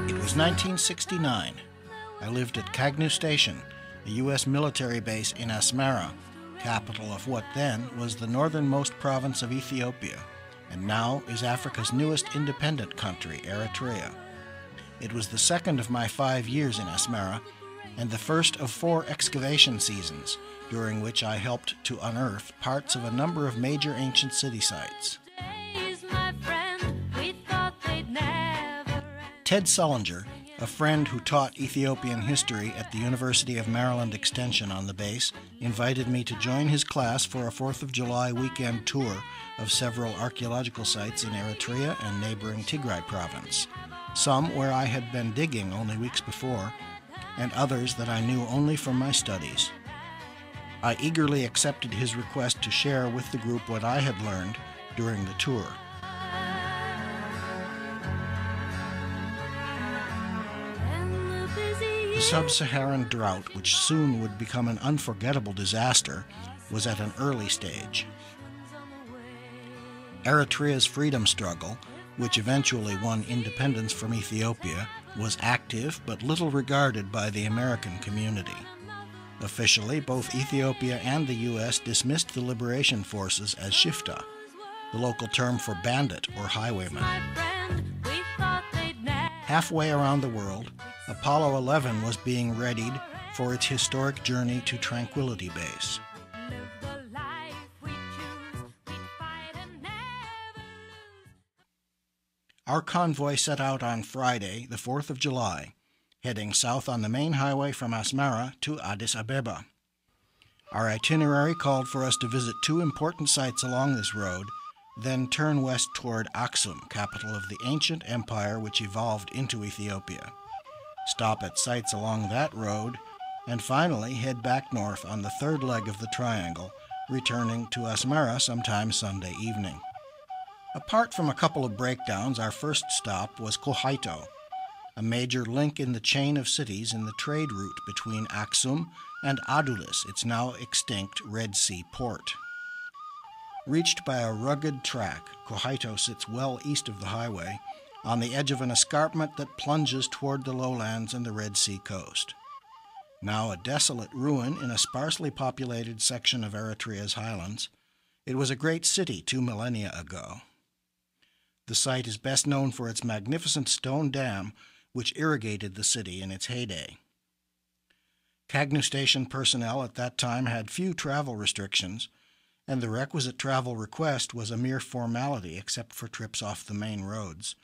It was 1969. I lived at Kagnu Station, a U.S. military base in Asmara, capital of what then was the northernmost province of Ethiopia, and now is Africa's newest independent country, Eritrea. It was the second of my 5 years in Asmara, and the first of 4 excavation seasons, during which I helped to unearth parts of a number of major ancient city sites. Ted Sullinger, a friend who taught Ethiopian history at the University of Maryland Extension on the base, invited me to join his class for a 4th of July weekend tour of several archaeological sites in Eritrea and neighboring Tigray province, some where I had been digging only weeks before, and others that I knew only from my studies. I eagerly accepted his request to share with the group what I had learned during the tour. The sub-Saharan drought, which soon would become an unforgettable disaster, was at an early stage. Eritrea's freedom struggle, which eventually won independence from Ethiopia, was active but little regarded by the American community. Officially, both Ethiopia and the U.S. dismissed the liberation forces as shifta, the local term for bandit or highwayman. Halfway around the world, Apollo 11 was being readied for its historic journey to Tranquility Base. Our convoy set out on Friday, the 4th of July, heading south on the main highway from Asmara to Addis Ababa. Our itinerary called for us to visit 2 important sites along this road, then turn west toward Aksum, capital of the ancient empire which evolved into Ethiopia, stop at sites along that road, and finally head back north on the 3rd leg of the triangle, returning to Asmara sometime Sunday evening. Apart from a couple of breakdowns, our first stop was Qohaito, a major link in the chain of cities in the trade route between Aksum and Adulis, its now extinct Red Sea port. Reached by a rugged track, Qohaito sits well east of the highway, on the edge of an escarpment that plunges toward the lowlands and the Red Sea coast. Now a desolate ruin in a sparsely populated section of Eritrea's highlands, it was a great city 2 millennia ago. The site is best known for its magnificent stone dam, which irrigated the city in its heyday. Kagnu Station personnel at that time had few travel restrictions, and the requisite travel request was a mere formality except for trips off the main roads.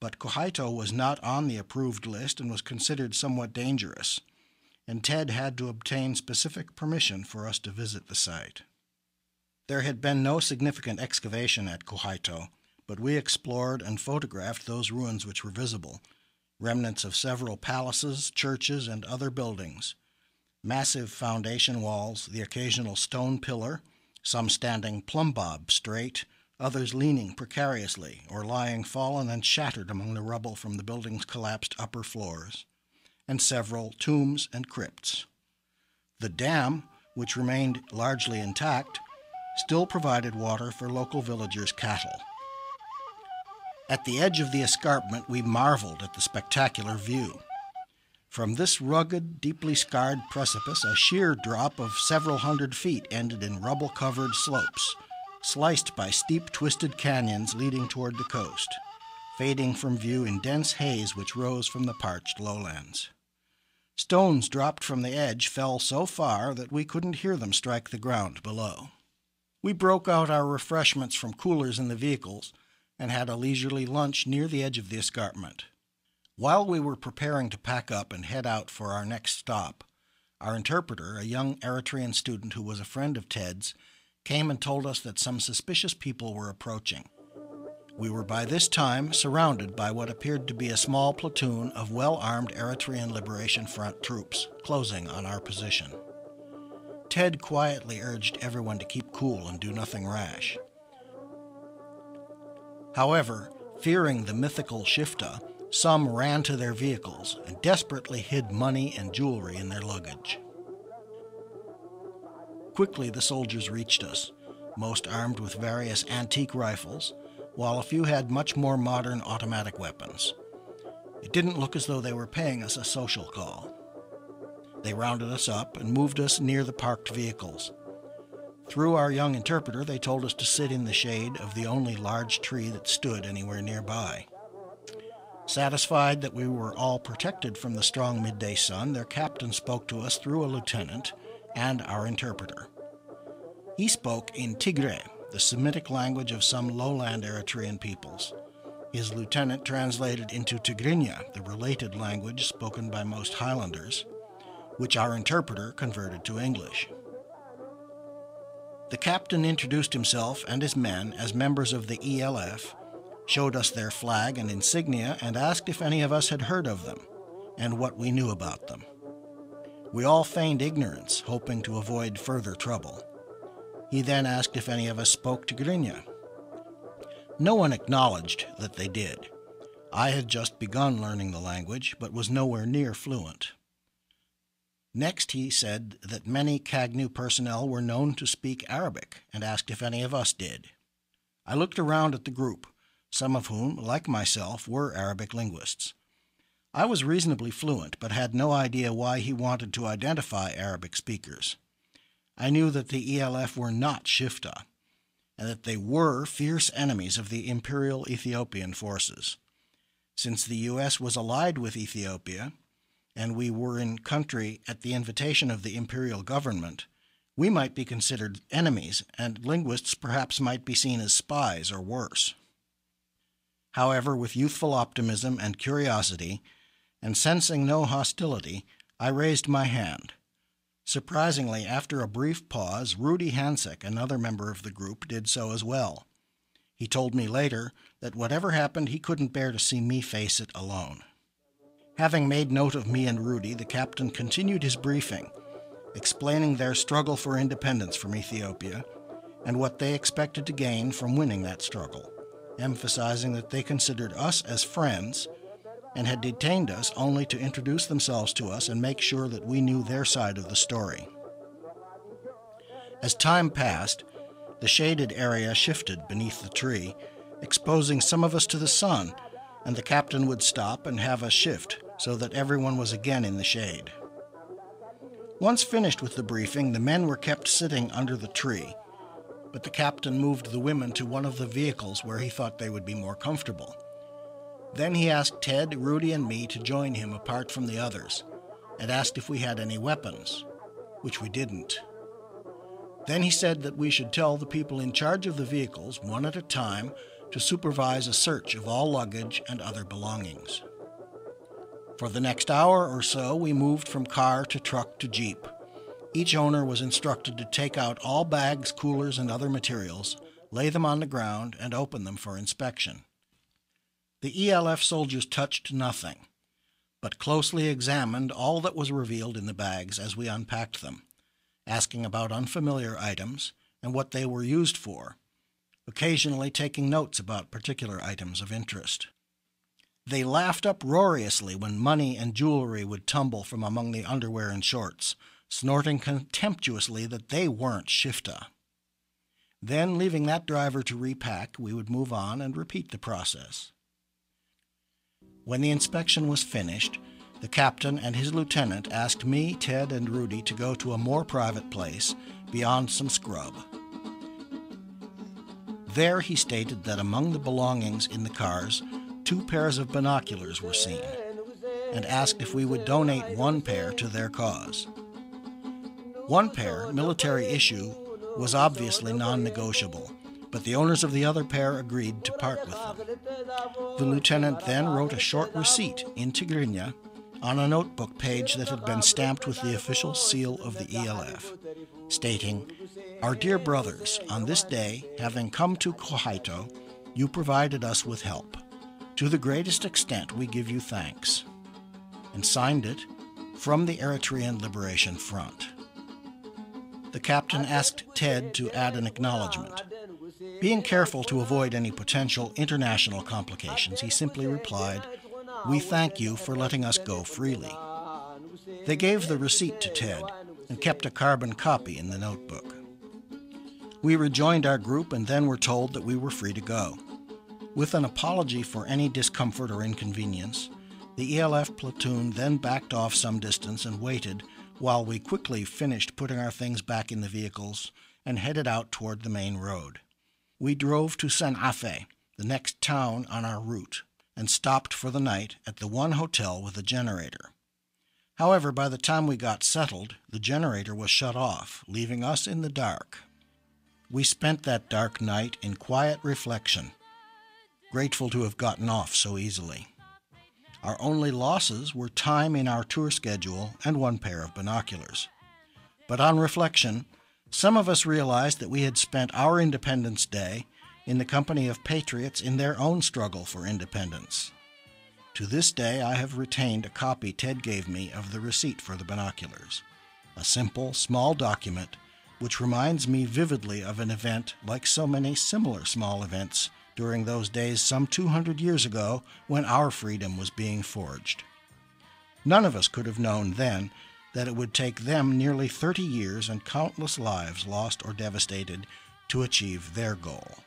But Qohaito was not on the approved list and was considered somewhat dangerous, and Ted had to obtain specific permission for us to visit the site. There had been no significant excavation at Qohaito, but we explored and photographed those ruins which were visible, remnants of several palaces, churches, and other buildings, massive foundation walls, the occasional stone pillar, some standing plumb-bob straight, others leaning precariously or lying fallen and shattered among the rubble from the building's collapsed upper floors, and several tombs and crypts. The dam, which remained largely intact, still provided water for local villagers' cattle. At the edge of the escarpment, we marveled at the spectacular view. From this rugged, deeply scarred precipice, a sheer drop of several hundred feet ended in rubble-covered slopes, sliced by steep, twisted canyons leading toward the coast, fading from view in dense haze which rose from the parched lowlands. Stones dropped from the edge fell so far that we couldn't hear them strike the ground below. We broke out our refreshments from coolers in the vehicles and had a leisurely lunch near the edge of the escarpment. While we were preparing to pack up and head out for our next stop, our interpreter, a young Eritrean student who was a friend of Ted's, came and told us that some suspicious people were approaching. We were by this time surrounded by what appeared to be a small platoon of well-armed Eritrean Liberation Front troops, closing on our position. Ted quietly urged everyone to keep cool and do nothing rash. However, fearing the mythical Shifta, some ran to their vehicles and desperately hid money and jewelry in their luggage. Quickly the soldiers reached us. most armed with various antique rifles, while a few had much more modern automatic weapons. It didn't look as though they were paying us a social call. They rounded us up and moved us near the parked vehicles. Through our young interpreter, they told us to sit in the shade of the only large tree that stood anywhere nearby. Satisfied that we were all protected from the strong midday sun, their captain spoke to us through a lieutenant and our interpreter. He spoke in Tigray, the Semitic language of some lowland Eritrean peoples. His lieutenant translated into Tigrinya, the related language spoken by most Highlanders, which our interpreter converted to English. The captain introduced himself and his men as members of the ELF, showed us their flag and insignia, and asked if any of us had heard of them and what we knew about them. We all feigned ignorance, hoping to avoid further trouble. He then asked if any of us spoke Tigrinya. No one acknowledged that they did. I had just begun learning the language, but was nowhere near fluent. Next, he said that many Cagnu personnel were known to speak Arabic, and asked if any of us did. I looked around at the group, some of whom, like myself, were Arabic linguists. I was reasonably fluent, but had no idea why he wanted to identify Arabic speakers. I knew that the ELF were not Shifta, and that they were fierce enemies of the Imperial Ethiopian forces. Since the U.S. was allied with Ethiopia, and we were in country at the invitation of the imperial government, we might be considered enemies, and linguists perhaps might be seen as spies or worse. However, with youthful optimism and curiosity, and sensing no hostility, I raised my hand. Surprisingly, after a brief pause, Rudy Hansek, another member of the group, did so as well. He told me later that whatever happened, he couldn't bear to see me face it alone. Having made note of me and Rudy, the captain continued his briefing, explaining their struggle for independence from Ethiopia and what they expected to gain from winning that struggle, emphasizing that they considered us as friends and had detained us only to introduce themselves to us and make sure that we knew their side of the story. As time passed, the shaded area shifted beneath the tree, exposing some of us to the sun, and the captain would stop and have us shift so that everyone was again in the shade. Once finished with the briefing, the men were kept sitting under the tree, but the captain moved the women to one of the vehicles where he thought they would be more comfortable. Then he asked Ted, Rudy, and me to join him apart from the others, and asked if we had any weapons, which we didn't. Then he said that we should tell the people in charge of the vehicles, one at a time, to supervise a search of all luggage and other belongings. For the next hour or so, we moved from car to truck to jeep. Each owner was instructed to take out all bags, coolers, and other materials, lay them on the ground, and open them for inspection. The ELF soldiers touched nothing, but closely examined all that was revealed in the bags as we unpacked them, asking about unfamiliar items and what they were used for, occasionally taking notes about particular items of interest. They laughed uproariously when money and jewelry would tumble from among the underwear and shorts, snorting contemptuously that they weren't Shifta. Then, leaving that driver to repack, we would move on and repeat the process. When the inspection was finished, the captain and his lieutenant asked me, Ted, and Rudy to go to a more private place beyond some scrub. There he stated that among the belongings in the cars, 2 pairs of binoculars were seen, and asked if we would donate 1 pair to their cause. 1 pair, military issue, was obviously non-negotiable, but the owners of the other pair agreed to part with them. The lieutenant then wrote a short receipt in Tigrinya on a notebook page that had been stamped with the official seal of the ELF, stating, "Our dear brothers, on this day, having come to Qohaito, you provided us with help. To the greatest extent we give you thanks," and signed it, "From the Eritrean Liberation Front." The captain asked Ted to add an acknowledgement. Being careful to avoid any potential international complications, he simply replied, "We thank you for letting us go freely." They gave the receipt to Ted and kept a carbon copy in the notebook. We rejoined our group and then were told that we were free to go. With an apology for any discomfort or inconvenience, the ELF platoon then backed off some distance and waited while we quickly finished putting our things back in the vehicles and headed out toward the main road. We drove to San Afe, the next town on our route, and stopped for the night at the one hotel with a generator. However, by the time we got settled, the generator was shut off, leaving us in the dark. We spent that dark night in quiet reflection, grateful to have gotten off so easily. Our only losses were time in our tour schedule and one pair of binoculars. But on reflection, some of us realized that we had spent our Independence Day in the company of patriots in their own struggle for independence. To this day, I have retained a copy Ted gave me of the receipt for the binoculars, a simple, small document which reminds me vividly of an event like so many similar small events during those days some 200 years ago when our freedom was being forged. None of us could have known then that it would take them nearly 30 years and countless lives lost or devastated to achieve their goal.